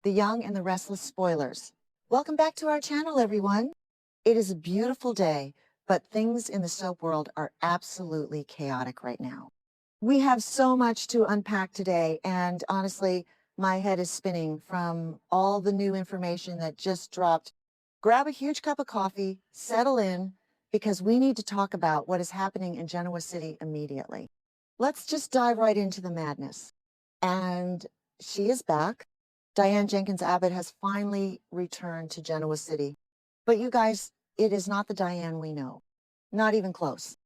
The Young and the Restless spoilers. Welcome back to our channel, everyone. It is a beautiful day, but things in the soap world are absolutely chaotic right now. We have so much to unpack today, and honestly, my head is spinning from all the new information that just dropped. Grab a huge cup of coffee, settle in, because we need to talk about what is happening in Genoa City immediately. Let's just dive right into the madness. And she is back. Diane Jenkins Abbott has finally returned to Genoa City. But you guys, it is not the Diane we know. Not even close.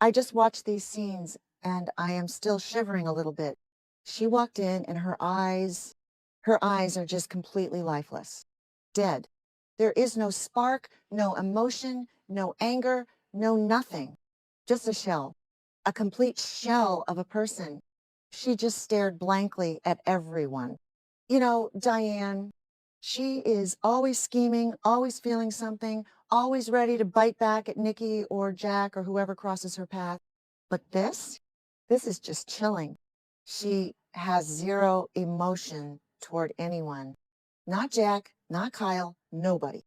I just watched these scenes and I am still shivering a little bit. She walked in and her eyes are just completely lifeless. Dead. There is no spark, no emotion, no anger, no nothing. Just a shell. A complete shell of a person. She just stared blankly at everyone. You know, Diane, she is always scheming, always feeling something, always ready to bite back at Nikki or Jack or whoever crosses her path. But this is just chilling. She has zero emotion toward anyone. Not Jack, not Kyle, nobody.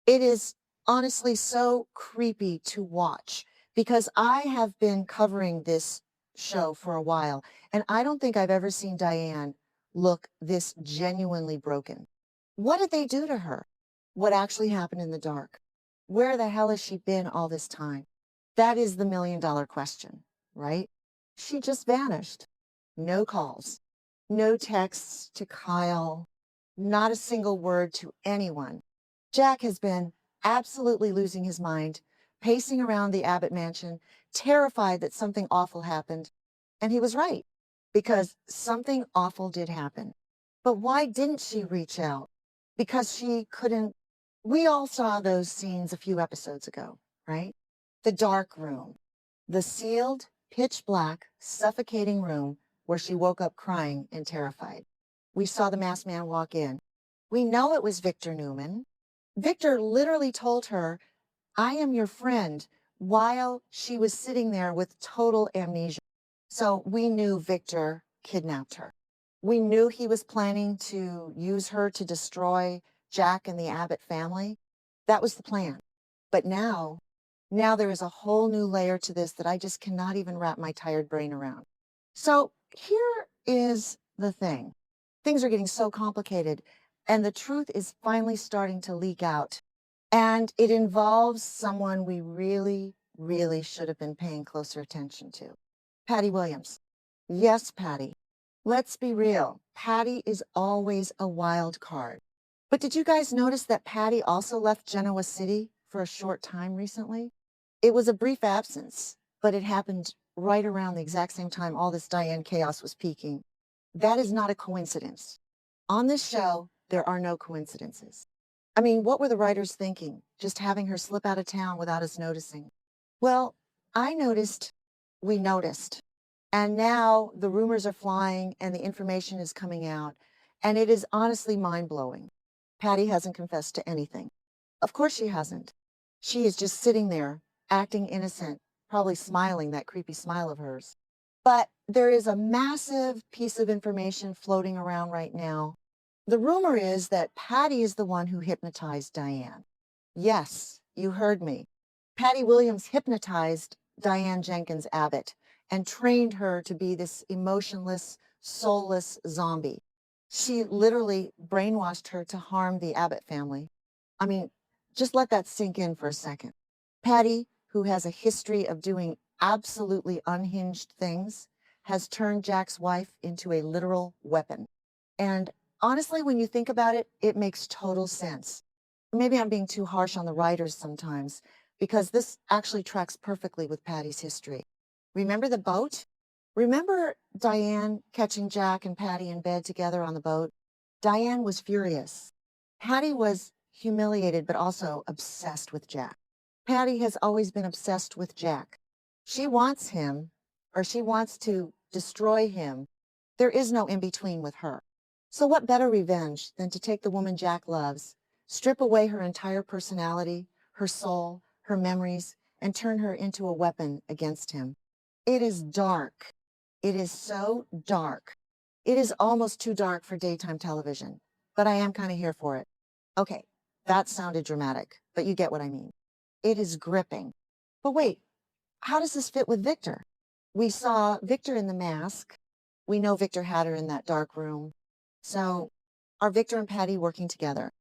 It is honestly so creepy to watch because I have been covering this show for a while, and I don't think I've ever seen Diane look this genuinely broken. What did they do to her? What actually happened in the dark? Where the hell has she been all this time? That is the million-dollar question, right? She just vanished. No calls, no texts to Kyle, not a single word to anyone. Jack has been absolutely losing his mind, pacing around the Abbott mansion, terrified that something awful happened. And he was right, because something awful did happen. But why didn't she reach out? Because she couldn't. We all saw those scenes a few episodes ago, right? The dark room, the sealed, pitch black, suffocating room where she woke up crying and terrified. We saw the masked man walk in. We know it was Victor Newman. Victor literally told her, "I am your friend," while she was sitting there with total amnesia. So we knew Victor kidnapped her. We knew he was planning to use her to destroy Jack and the Abbott family. That was the plan. But now there is a whole new layer to this that I just cannot even wrap my tired brain around. So here is the thing. Things are getting so complicated, and the truth is finally starting to leak out. And it involves someone we really, really should have been paying closer attention to. Patty Williams. Yes, Patty. Let's be real. Patty is always a wild card. But did you guys notice that Patty also left Genoa City for a short time recently? It was a brief absence, but it happened right around the exact same time all this Diane chaos was peaking. That is not a coincidence. On this show, there are no coincidences. I mean, what were the writers thinking? Just having her slip out of town without us noticing? Well, I noticed, we noticed. And now the rumors are flying and the information is coming out. And it is honestly mind-blowing. Patty hasn't confessed to anything. Of course she hasn't. She is just sitting there, acting innocent, probably smiling that creepy smile of hers. But there is a massive piece of information floating around right now. The rumor is that Patty is the one who hypnotized Diane. Yes, you heard me. Patty Williams hypnotized Diane Jenkins Abbott and trained her to be this emotionless, soulless zombie. She literally brainwashed her to harm the Abbott family. I mean, just let that sink in for a second. Patty, who has a history of doing absolutely unhinged things, has turned Jack's wife into a literal weapon. And honestly, when you think about it, it makes total sense. Maybe I'm being too harsh on the writers sometimes, because this actually tracks perfectly with Patty's history. Remember the boat? Remember Diane catching Jack and Patty in bed together on the boat? Diane was furious. Patty was humiliated, but also obsessed with Jack. Patty has always been obsessed with Jack. She wants him, or she wants to destroy him. There is no in-between with her. So what better revenge than to take the woman Jack loves, strip away her entire personality, her soul, her memories, and turn her into a weapon against him? It is dark. It is so dark. It is almost too dark for daytime television. but I am kind of here for it. Okay, that sounded dramatic, but you get what I mean. It is gripping. But wait, how does this fit with Victor? We saw Victor in the mask. We know Victor had her in that dark room. So are Victor and Patty working together?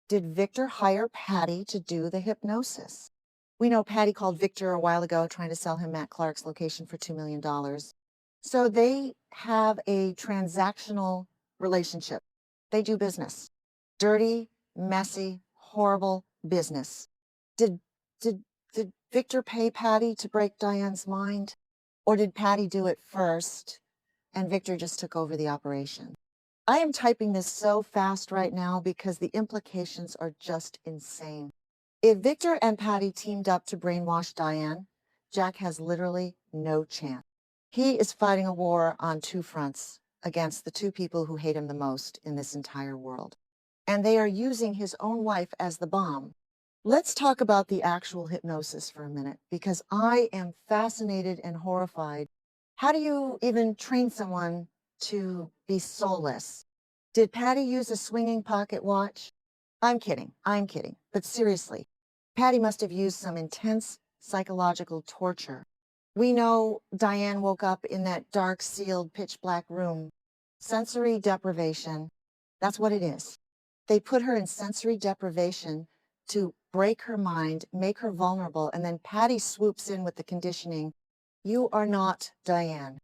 Did Victor hire Patty to do the hypnosis? We know Patty called Victor a while ago trying to sell him Matt Clark's location for $2 million. So they have a transactional relationship. They do business. Dirty, messy, horrible business. Did did did Victor pay Patty to break Diane's mind? Or did Patty do it first and Victor just took over the operation? I am typing this so fast right now because the implications are just insane. If Victor and Patty teamed up to brainwash Diane, Jack has literally no chance. He is fighting a war on two fronts against the two people who hate him the most in this entire world. And they are using his own wife as the bomb. Let's talk about the actual hypnosis for a minute, because I am fascinated and horrified. How do you even train someone to be soulless? Did Patty use a swinging pocket watch? I'm kidding. But seriously, Patty must have used some intense psychological torture. We know Diane woke up in that dark, sealed, pitch black room. Sensory deprivation. That's what it is. They put her in sensory deprivation to break her mind, make her vulnerable, and then Patty swoops in with the conditioning. You are not Diane.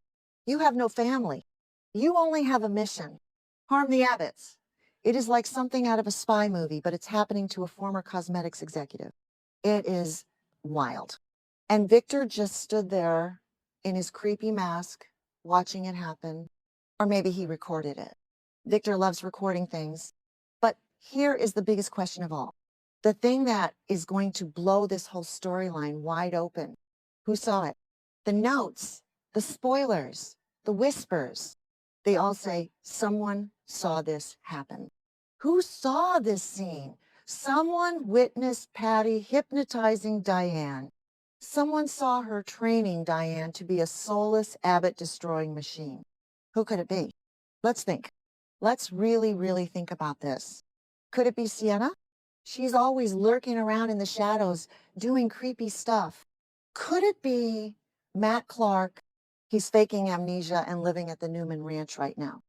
You have no family. You only have a mission. Harm the Abbotts. It is like something out of a spy movie, but it's happening to a former cosmetics executive. It is wild. And Victor just stood there in his creepy mask, watching it happen. Or maybe he recorded it. Victor loves recording things. But here is the biggest question of all. The thing that is going to blow this whole storyline wide open. Who saw it? The notes, the spoilers, the whispers. They all say, someone saw this happen. Who saw this scene? Someone witnessed Patty hypnotizing Diane. Someone saw her training Diane to be a soulless, Abbott-destroying machine. Who could it be? Let's think. Let's really, really think about this. Could it be Sienna? She's always lurking around in the shadows, doing creepy stuff. Could it be Matt Clark? He's faking amnesia and living at the Newman Ranch right now.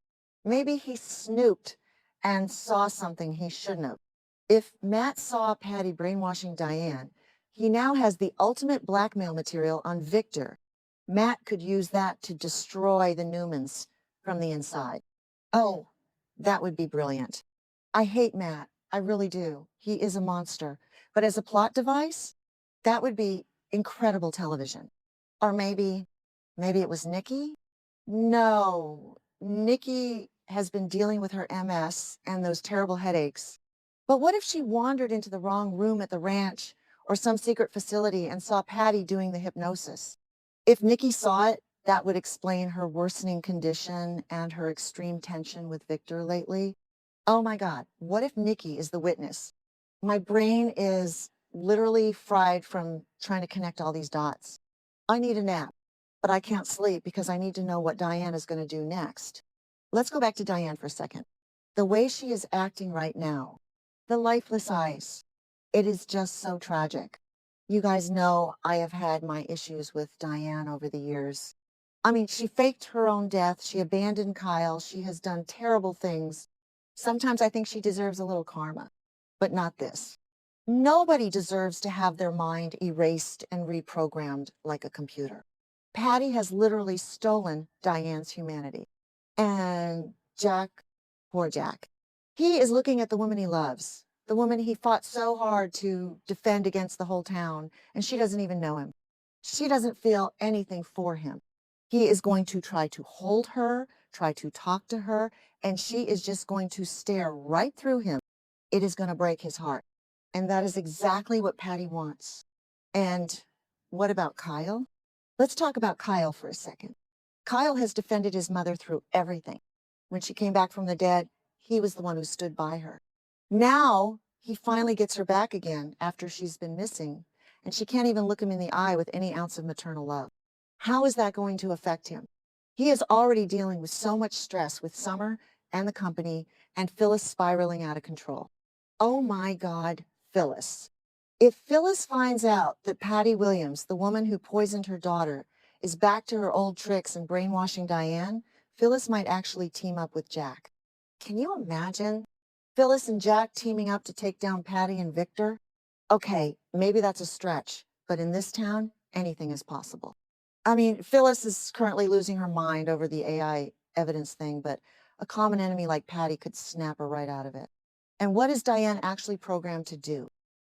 Maybe he snooped and saw something he shouldn't have. If Matt saw Patty brainwashing Diane, he now has the ultimate blackmail material on Victor. Matt could use that to destroy the Newmans from the inside. Oh, that would be brilliant. I hate Matt. I really do. He is a monster. But as a plot device, that would be incredible television. Or maybe it was Nikki? No, Nikki has been dealing with her MS and those terrible headaches. But what if she wandered into the wrong room at the ranch or some secret facility and saw Patty doing the hypnosis? If Nikki saw it, that would explain her worsening condition and her extreme tension with Victor lately. Oh my God, what if Nikki is the witness? My brain is literally fried from trying to connect all these dots. I need a nap, but I can't sleep because I need to know what Diane is going to do next. Let's go back to Diane for a second. The way she is acting right now, the lifeless eyes, it is just so tragic. You guys know I have had my issues with Diane over the years. I mean, she faked her own death. She abandoned Kyle. She has done terrible things. Sometimes I think she deserves a little karma, but not this. Nobody deserves to have their mind erased and reprogrammed like a computer. Patty has literally stolen Diane's humanity. And Jack, poor Jack, he is looking at the woman he loves, the woman he fought so hard to defend against the whole town, and she doesn't even know him. She doesn't feel anything for him. He is going to try to hold her, try to talk to her, and she is just going to stare right through him. It is going to break his heart. And that is exactly what Patty wants. And what about Kyle? Let's talk about Kyle for a second. Kyle has defended his mother through everything. When she came back from the dead, he was the one who stood by her. Now, he finally gets her back again after she's been missing, and she can't even look him in the eye with any ounce of maternal love. How is that going to affect him? He is already dealing with so much stress with Summer and the company, and Phyllis spiraling out of control. Oh my God, Phyllis. If Phyllis finds out that Patty Williams, the woman who poisoned her daughter, is back to her old tricks and brainwashing Diane, Phyllis might actually team up with Jack. Can you imagine Phyllis and Jack teaming up to take down Patty and Victor? Okay, maybe that's a stretch, but in this town, anything is possible. I mean, Phyllis is currently losing her mind over the AI evidence thing, but a common enemy like Patty could snap her right out of it. And what is Diane actually programmed to do?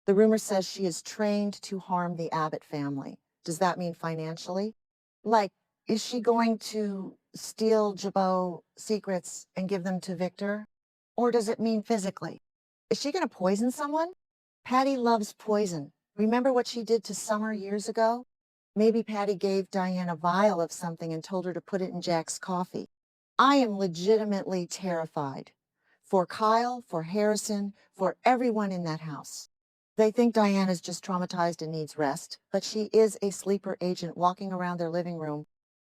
The rumor says she is trained to harm the Abbott family. Does that mean financially? Like, is she going to steal Jabot secrets and give them to Victor? Or does it mean physically? Is she going to poison someone? Patty loves poison. Remember what she did to Summer years ago? Maybe Patty gave Diane a vial of something and told her to put it in Jack's coffee. I am legitimately terrified. For Kyle, for Harrison, for everyone in that house. They think Diane is just traumatized and needs rest, but she is a sleeper agent walking around their living room.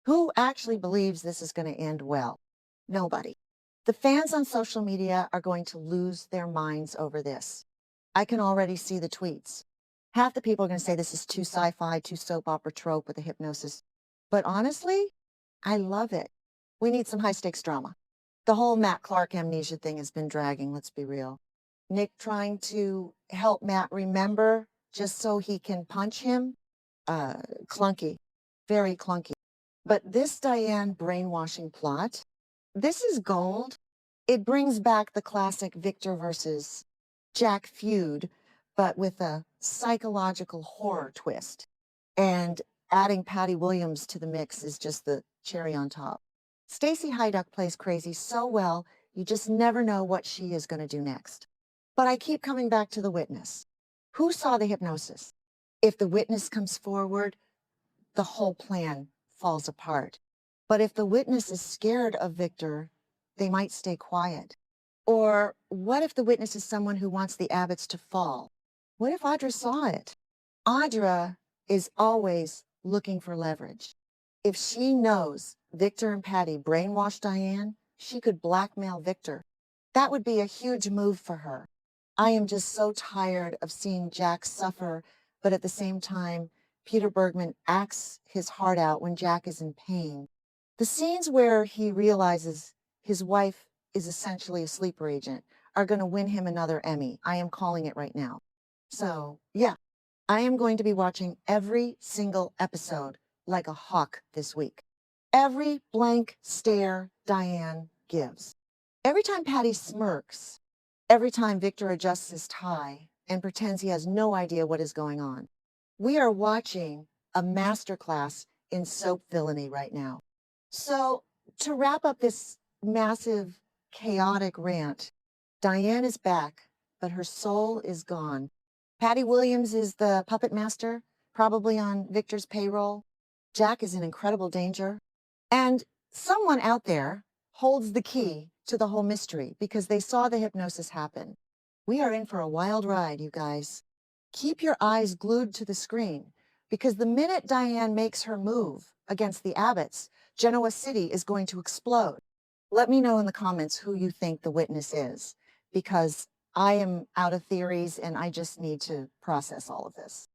Who actually believes this is going to end well? Nobody. The fans on social media are going to lose their minds over this. I can already see the tweets. Half the people are going to say this is too sci-fi, too soap opera trope with the hypnosis. But honestly, I love it. We need some high-stakes drama. The whole Matt Clark amnesia thing has been dragging, let's be real. Nick trying to help Matt remember just so he can punch him? Clunky. Very clunky. But this Diane brainwashing plot, this is gold. It brings back the classic Victor versus Jack feud, but with a psychological horror twist. And adding Patty Williams to the mix is just the cherry on top. Stacey Hyduck plays crazy so well, you just never know what she is going to do next. But I keep coming back to the witness. Who saw the hypnosis? If the witness comes forward, the whole plan falls apart. But if the witness is scared of Victor, they might stay quiet. Or what if the witness is someone who wants the Abbotts to fall? What if Audra saw it? Audra is always looking for leverage. If she knows Victor and Patty brainwashed Diane, she could blackmail Victor. That would be a huge move for her. I am just so tired of seeing Jack suffer, but at the same time, Peter Bergman acts his heart out when Jack is in pain. The scenes where he realizes his wife is essentially a sleeper agent are going to win him another Emmy. I am calling it right now. So, yeah, I am going to be watching every single episode like a hawk this week. Every blank stare Diane gives. Every time Patty smirks, every time Victor adjusts his tie and pretends he has no idea what is going on. We are watching a masterclass in soap villainy right now. So, to wrap up this massive, chaotic rant, Diane is back, but her soul is gone. Patty Williams is the puppet master, probably on Victor's payroll. Jack is in incredible danger. And someone out there holds the key to the whole mystery because they saw the hypnosis happen. We are in for a wild ride, you guys. Keep your eyes glued to the screen because the minute Diane makes her move against the Abbotts, Genoa City is going to explode. Let me know in the comments who you think the witness is because I am out of theories and I just need to process all of this.